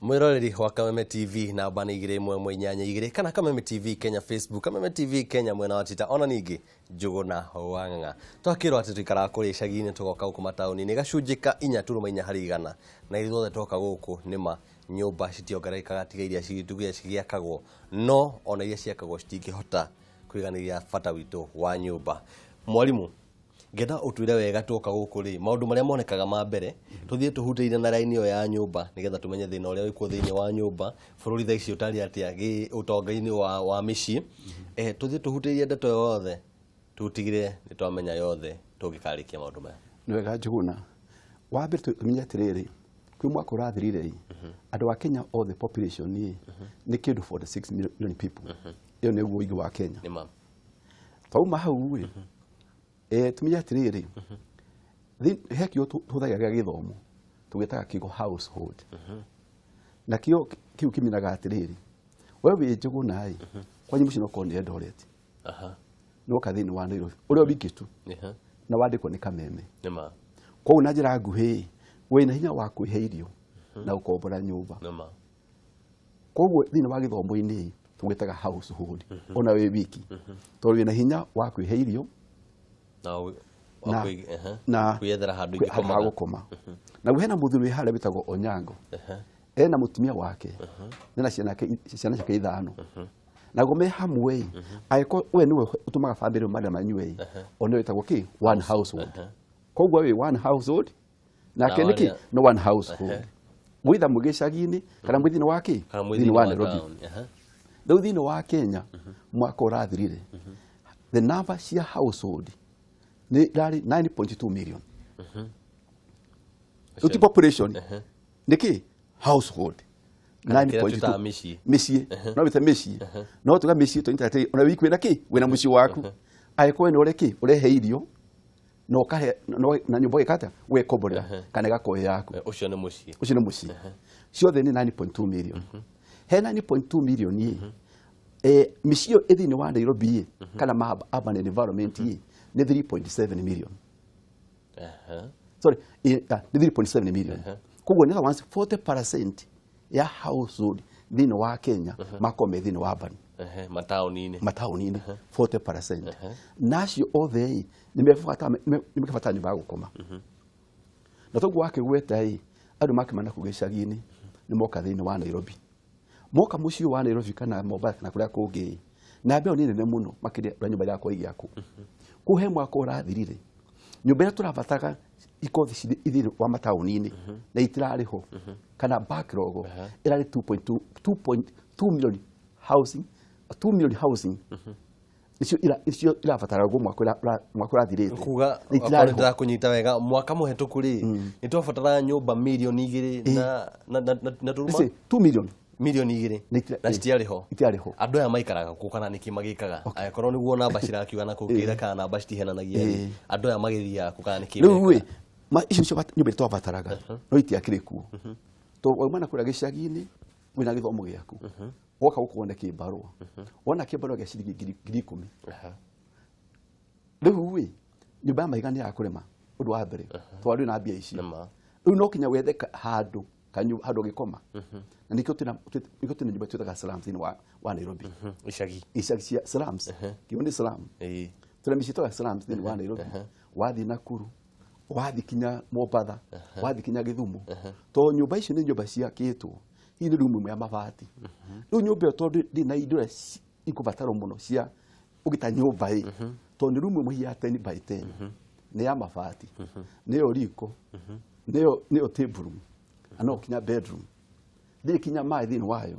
Mwiroreri wa Kameme TV na bana igire mwe nyanya igire kana Kameme TV Kenya Facebook Kameme TV Kenya mwena wa Twitter ona ningi Njuguna Wang'a twakirwo ati twikara kuri icagi-ini tugoka guku matauni-ini gacunjika 4.4 harĩ igana na ithuothe twoka guku nima nyumba citiongererekaga tiga iria cigitugia cigiakagwo no ona iria ciakagwo citingihota kwiganiria bata witu wa nyumba. Mwalimu ngenda utwire wega twoka guku ri maundu maria monekaga ma mbere tuthie tuhutire na line yo ya nyumba nigetha tumenye thina uria wikuo thiini wa nyumba bururi tha ici utari atia gi utonga-ini wa mici tuthie tuhutire ndeto yothe tutigire ni twamenya yothe tungikarikia maundu maya ni wega Njuguna wa mbere tumenye atiriri kwi mwaka urathirire andu wa Kenya all the population ni kindu 46 million people iyo ni uigi wa Kenya ni mam twauma hau ri tumenye atiriri hekio tuthaga githomo tugitaga kigo household na kiu kiminaga atiriri wewe Njuguna kwa nyimuci no koni Eldoret no kathini wa Nairobi urio bikitu na wandikwo ni Kameme nima kwa una njira nguhi wina hinya wa kwiheirio na ukombora nyumba nima koguo thina wa githomo-ini tugitaga household ona we wiki to wina hinya wa kwiheirio na kuyethera handu ingikoma na guhena muthuri hale bitagwo Onyango ena mutumia wake nena ciana ciake ithano na gome hamwe aiko we niwe utumaga family mada manywe ono wetagwo ki one household koguo we one household na keniki no one household mwitha mugicagi-ini kana mwithini wake thini wa Nairobi thau thini wa Kenya mwaka urathirire the number cia household ni rari 9.2 million uti population niki household 9.2 misi no bita misi no tuga misi to intete ona wikwe na ki wena muci waku aiko ni ureki urehe irio no kahe no na nyumba ikata we koborera kana gakoe yaku ucio ni muci ciothe ni 9.2 million he 9.2 million ni misio ethini wa Nairobi kana urban environment ni 3.7 million sorry ni 3.7 million koguo ni once 40% ya household thini wa Kenya makome thini wa urban matauni-ini 40% nacio othe nimefata nyumba gukoma na toguo wake gweta andu makimana kugicagi-ini ni moka thini wa Nairobi moka mucio wa Nairobi kana Mombasa na kuria kungi na mbeo ni nene muno makiria nyumba yakwa igiaku kuhe mwaka urathirire nyumba ya turabataga ikothi ithiri wa matauni-ini na itirariho kana backlog irari 2.2 million housing 2 million housing icio irabatara go mwaka urathirite kuga ndira kunyita wega mwaka muhetuku ri ni twabatara nyumba milioni 2 na turuma 2 million milioni 2 na itiariho andu aya maikaraga ku kana niki magikaga akorwo niguo namba cirakiuga na kukira kana namba citihenanagia andu aya magiria ku kana niki riu ma icio nyumba twabataraga no itiakire ku to waumana kuria gicagi-ini wina githomo giaku woka gukuona kibarua wona kibarua gia ciringi 10,000 riu nyumba maigani ya kurema undu wa mbere twari na mbia ici riu no kinya wethe handu handu gikoma na nikio tuna nyumba twitaga slums thini wa Nairobi icagi cia slums kiundi slum tuna micitoga slums thini wa Nairobi wathi Nakuru wathi kinya Mombasa wathi kinya Githumu to nyumba icio ni nyumba cia kitwo hii ni rumu ya mabati riu nyumba to ndina indo ikubataro muno cia ugita nyumba to ni rumu ya 10 by 10 ni ya mabati niyo riko niyo table ano kinya bedroom ndi kinya mai thini wayo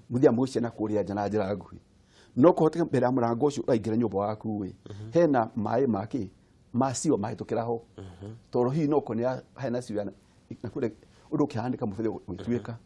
muthia mucia na kuria jana njira nguhi no kuhoteka mbere ya murango ucio uraingira nyumba waku hena mai maki masio mahitukiraho toro hii no konia hena siwana na kule undu kihandika mufithe gwituika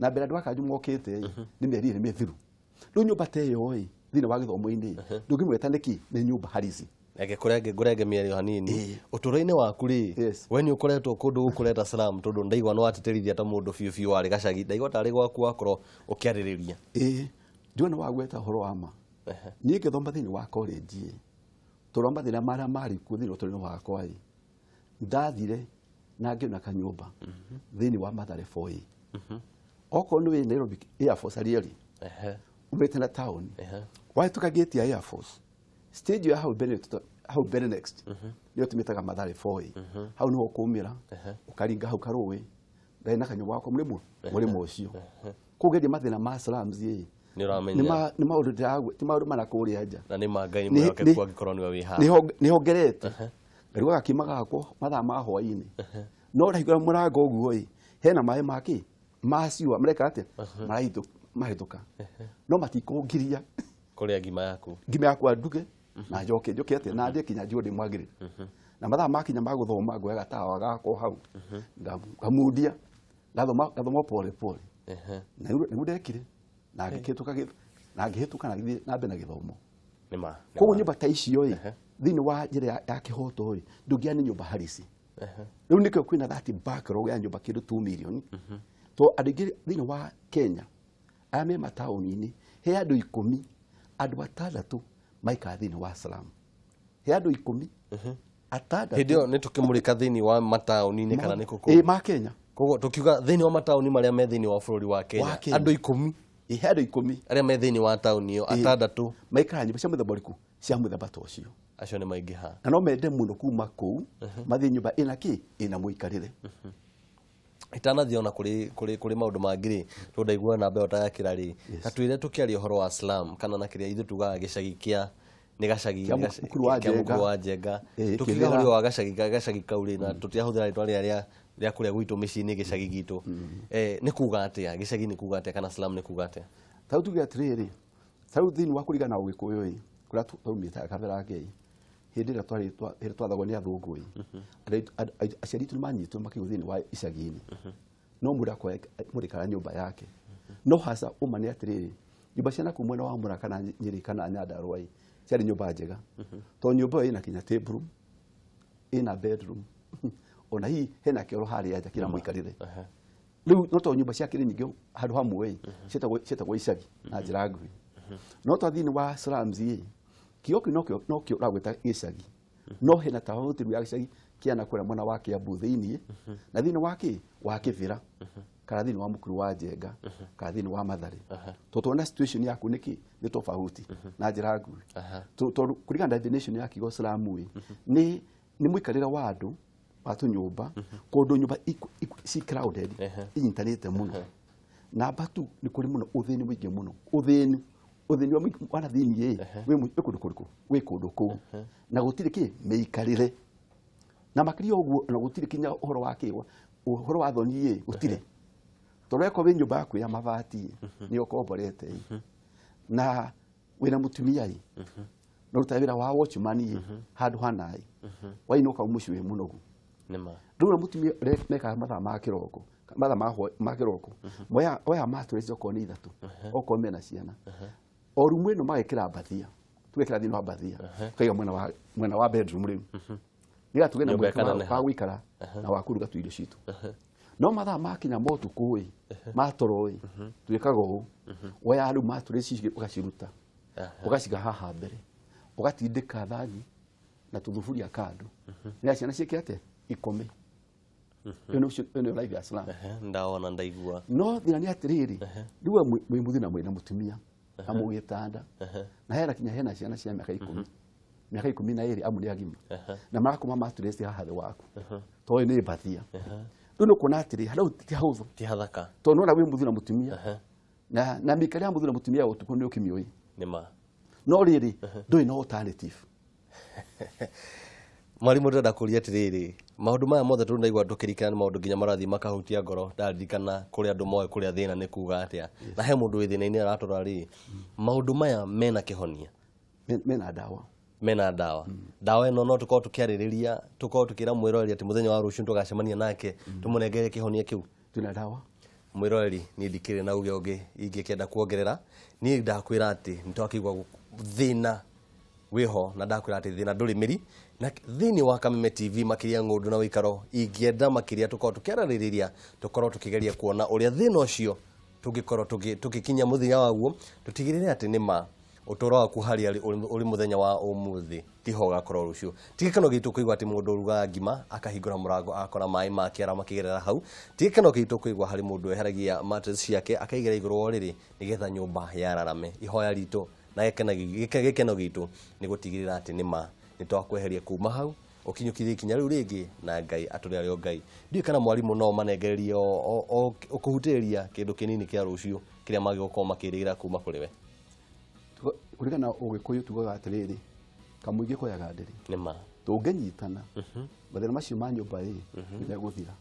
na mbere andu akanyu mokite ni meri ni mithiru riu nyumba te yo thini wa githomo-ini ndungimweta niki ni nyumba harisi ege kurenge mierio hanini uturo-ini waku ri we ni ukoretwo kundu gukureta slum tondu ndaigwa no atiterithia ta mundu fiu wari gacagi ndaigwa tari gwaku wakoro ukiaririria ndiona wagweta horo ama ni githoma thini wa college turomba thina mara mari ku thini uturo wakwa ndathire na ngiona kanyumba thini wa Mathare 4 oko ni Nairobi Air Force alieri umete na town why tuka gate ya Air Force stage ya how better next niyo tumitaga Mathare 4 how ni wokumira ukaringa hau karowe ndaina kanyo wako murimo ucio kugeria mathina ma slums ye ni maundu ndagwe ti maundu mana kuria nja na ni mangai mwoke kwa gikoroni wa wiha ni hongerete ngariwa gakimaga gakwo mathaa ma hwaini no ndahigura murango uguo hena maĩ maki maciwa mareka ate mahituka no matikugiria kuria ngima yaku anduge na njoke ate na ndie kinya njudi mwagire na mathaa makinya maguthoma ngoya gatawa gako hau ngamundia gathoma pole na ndekire na ngihituka na mbe na githomo nima koguo nyumba ta icio thini wa njira ya kihoto ndungiani nyumba harisi riu nikio kwina that backlog ya nyumba kindu 2 million to adigiri thini wa Kenya ame matauni-ini he andu 10 andu 6 maika thini wa slum he andu 10 atada hidio ni tukimulika thini wa matauni-ini kana ni kuko ma Kenya koguo tukiuga thini wa matauni maria me thini wa bururi wa Kenya andu 10 he andu 10 aria me thini wa tauni yo atadatu maika nyumba cia muthemba riku cia muthemba tocio acio ni maingi ha na no mende muno kuma kuu mathi nyumba ina muikarire itanathio na kuri maundu mangiri to ndaigua na mbeo ta yakira ri katwire tukiaria horo wa slum kana na kiria ithu tugaga gicagi kia ni gacagi kia wa Njenga tukiga horo wa gacagi kauri na tutiahuthira ritwa ria kuria gwitu micini gicagi gitu ni kuga atia gicagi ni kuga atia kana slum ni kuga atia tau tuge atiriri tau thini wa kurigana ugikuyu kuria taumita kabera ngei hindi ria twathagwo ni athungu aciari tu manyitwo makiuga thini wa icagi-ini no murikara nyumba yake no hasa umane atiriri nyumba ciana ku mwena wa Murang'a kana Nyeri kana Nyandarua ciari nyumba njega to nyumba ina kinya table ina bedroom ona hii hena kioro haria nja kira muikarire riu no to nyumba cia kiri nyingi handu hamwe cietagwo icagi na njira ngui no to thini wa slums kioki no kio ragweta gicagi no hena tawauti ya gicagi kiana kura mwana wake ya buthini na thini wake wa Kivira kana thini wa mukuru wa Njenga kana thini wa Mathare to tuona situation yaku niki ni tofauti na njira ngui to kurigana definition ya kigo slamu ni muikarira wa andu watu nyumba kundu nyumba si crowded intanete muno na batu ni kuri muno uthini mwingi muno uthini wa wana thini we kundu kuriku we kundu ku na gutire ki meikarire na makirio uguo na gutire kinya uhoro wa kiwa uhoro wa thoni gutire toreko we nyumba yaku ya mabati ni ukomborete na wina mutumia no rutawira wa watchman handu hanai wainuka umuciwe munogu nima rura mutumia meka mathaa ma kiroko ma kiroko moya maturece oko ni ithatu oko mena ciana o rumwe no magekira bathia tugekira thino bathia kaiga mwena wa bedroom riu niga tugena mweka gwikara na wakuruga tu irio citu no mathaa makinya motu kui matoroi twikaga uu oya riu maturece ugaciruta ugaciga haha mbere ugatindika thani na tuthufuria kandu niga ciana cikiate ikome eno live ya slum ndaona ndaigua no thina ni atiriri riu mwi muthina mwina mutumia amugitanda na hera kinya hena ciana cia miaka 12 amuri agima na marakoma maturece haha the waku to ni bathia riu no kuna atiri harau ti huthu ti hathaka to no na wi muthina mutumia na mikari ya muthina mutumia utuku ni ukimioi nima no riri ndoi no alternative mwalimu ndenda kuria atiriri maundu maya mothe tundaigua tukirikana ni maundu nginya marathi makahutia ngoro ndarikana kuri andu moe kuri thina ni kuga atia na he mundu wi thina-ini aratora ri maundu maya mena kihonia mena dawa dawa ino no tukorwo tukiaririria tukorwo tukira mwiroreri ati muthenya wa ruciu tugacemania nake tumunengere kihonia kiu tuna dawa mwiroreri ni ndikire na uge ungi ingikienda kuongerera ni ndakwira ati nitwakigwa thina wiho na ndakwira ati thina nduri miri na thini wa Kameme TV makiria Ngundu na Uikaro ingienda makiria tukorwo tukiarariria tukorwo tukigeria kuona uria thina ucio tugikorwo tugikinya muthia waguo tutigirire ati nima utoro waku hari uri muthenya wa umuthi tiho gakorwo rucio tigikeno gitu kuigwa ati mundu uruga ngima akahingura murango akora mai make ara makigerera hau tigikeno gitu kuigwa hari mundu eheragia mattress ciake akaigera iguru oriri nigetha nyumba yararame ihoya rito na gikeno gitu ni gutigirira ati nima nitwakweheria kuma hau ukinyukirie ikinya riu ringi na Ngai aturi ari o Ngai ndi kana mwarimu no manengererie ukuhutiria kindu kinini kia rucio kiria magikoma makirigira kuma kuri we kurigana ugikuyu tugoga atiriri kamuingi koyaga ndiri nima tungenyitana bathina macio ma nyumba ya guthira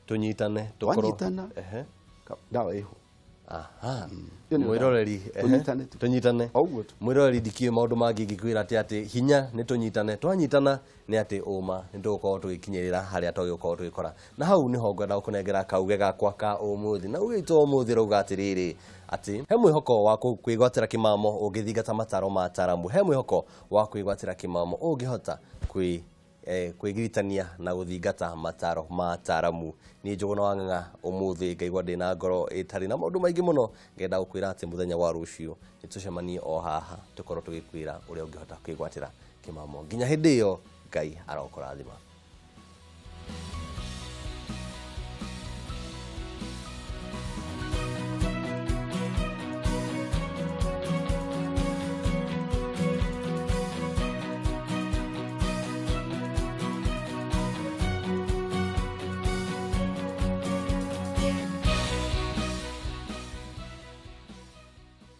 tunyitane dawa iho aha mwiroreri tunyitane mwiroreri dikio maundu mangi ngikwira ati hinya ni tunyitane twanyitana ni ati uma nitugukorwo tugikinyirira haria tugigukorwo tugikora na hau niho ngwenda gukunengera kauge gakwa ka umuthi na ugito umuthi ruga atiriri ati he mwihoko wa kwigwatira kimamo ungithingata mataro ma ataramu he mwihoko wa kwigwatira kimamo ungihota kwigiritania na guthingata mataro ma ataramu ni Njuguna wa Ng'ang'a umuthi ngaigwa ndina ngoro itari na maundu maingi muno ngenda gukwira ati muthenya wa rucio nitucemanie o haha tukorwo tugikwira uria ungihota kwigwatira kimamo nginya hindi iyo Ngai arokurathima.